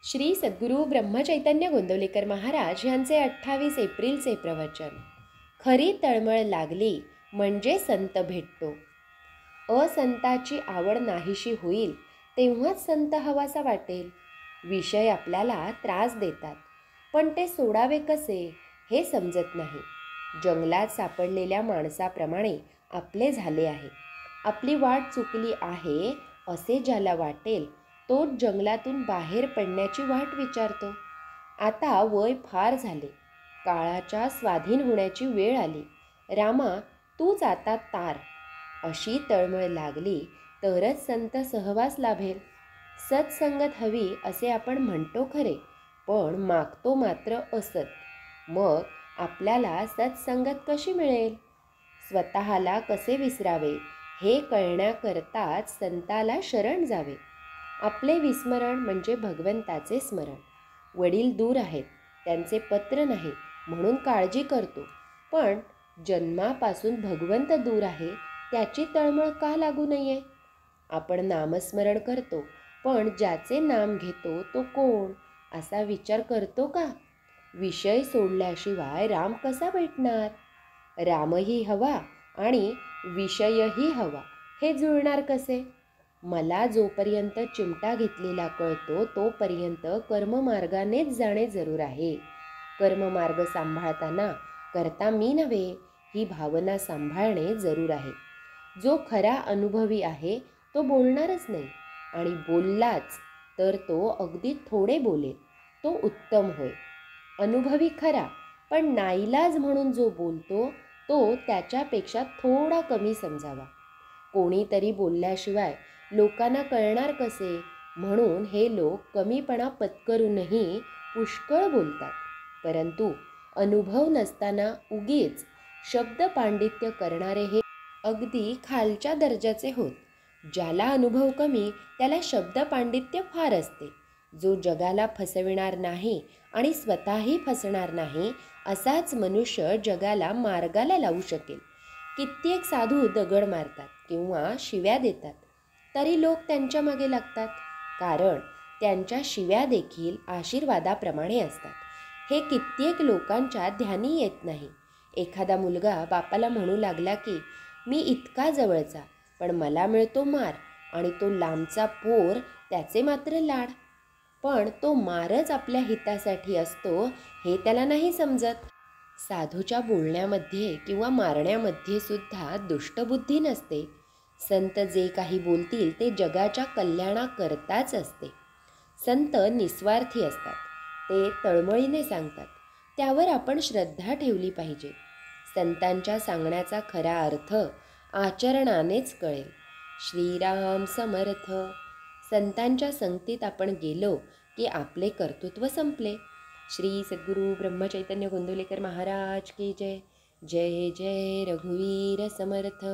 श्री सद्गुरू ब्रह्मचैतन्य गोंदवलेकर महाराज यांचे 28 एप्रिलचे प्रवचन. खरी तळमळ लागली म्हणजे संत भेटतो. असंताची आवड नाहीशी होईल तेव्हाच संत हवासा वाटेल. विषय आपल्याला त्रास देतात, पण ते सोडावे कसे हे समजत नाही. जंगलात सापडलेल्या माणसाप्रमाणे आपले झाले आहे. आपली वाट चुकली आहे असे ज्याला वाटेल तोच जंगलातून बाहेर पडण्याची वाट विचारतो. आता वय फार झाले, काळाच्या स्वाधीन होण्याची वेळ आली. रामा, तूच आता तार. अशी तळमळ लागली तरच संत सहवास लाभेल. सत्संगत हवी असे आपण म्हणतो खरे, पण मागतो मात्र असत. मग आपल्याला सत्संगत कशी मिळेल? स्वतःला कसे विसरावे हे कळण्याकरताच संताला शरण जावे. आपले विस्मरण म्हणजे भगवंताचे स्मरण. वडील दूर आहेत, त्यांचे पत्र नाही म्हणून काळजी करतो, पण जन्मापासून भगवंत दूर आहे त्याची तळमळ का लागू नये? आपण नामस्मरण करतो, पण ज्याचे नाम घेतो तो कोण असा विचार करतो का? विषय सोडल्याशिवाय राम कसा भेटणार? रामही हवा आणि विषयही हवा, हे जुळणार कसे? मला जोपर्यंत चिमटा घेतलेला कळतो तोपर्यंत कर्ममार्गानेच जाणे जरूर आहे. कर्ममार्ग सांभाळताना करता मी नव्हे ही भावना सांभाळणे जरूर आहे. जो खरा अनुभवी आहे तो बोलणारच नाही, आणि बोललाच तर तो अगदी थोडे बोलेल, तो उत्तम होय. अनुभवी खरा, पण नाईलाज म्हणून जो बोलतो तो त्याच्यापेक्षा थोडा कमी समजावा. कोणीतरी बोलल्याशिवाय लोकांना कळणार कसे, म्हणून हे लोक कमीपणा पत्करूनही पुष्कळ बोलतात. परंतु अनुभव नसताना उगीच शब्द पांडित्य करणारे हे अगदी खालच्या दर्जाचे होत. ज्याला अनुभव कमी त्याला शब्द पांडित्य फार असते. जो जगाला फसविणार नाही आणि स्वतःही फसणार नाही असाच मनुष्य जगाला मार्गाला लावू शकेल. कित्येक साधू दगड मारतात किंवा शिव्या देतात, तरी लोक त्यांच्या मागे लागतात, कारण त्यांच्या शिव्या देखील आशीर्वादाप्रमाणे असतात. हे कित्येक लोकांच्या ध्यानी येत नाही. एखादा मुलगा बापाला म्हणू लागला की मी इतका जवळचा, पण मला मिळतो मार, आणि तो लांबचा पोर त्याचे मात्र लाड. पण तो मारच आपल्या हितासाठी असतो हे त्याला नाही समजत. साधूच्या बोलण्यामध्ये किंवा मारण्यामध्ये सुद्धा दुष्टबुद्धी नसते. संत जे काही बोलतील ते जगाच्या कल्याणाकरताच असते. संत निस्वार्थी असतात, ते तळमळीने सांगतात, त्यावर आपण श्रद्धा ठेवली पाहिजे. संतांच्या सांगण्याचा खरा अर्थ आचरणानेच कळेल. श्रीराम समर्थ. संतांच्या संगतीत आपण गेलो की आपले कर्तृत्व संपले. श्री सद्गुरू ब्रह्मचैतन्य गोंदवलेकर महाराज की जय. जय जय रघुवीर समर्थ.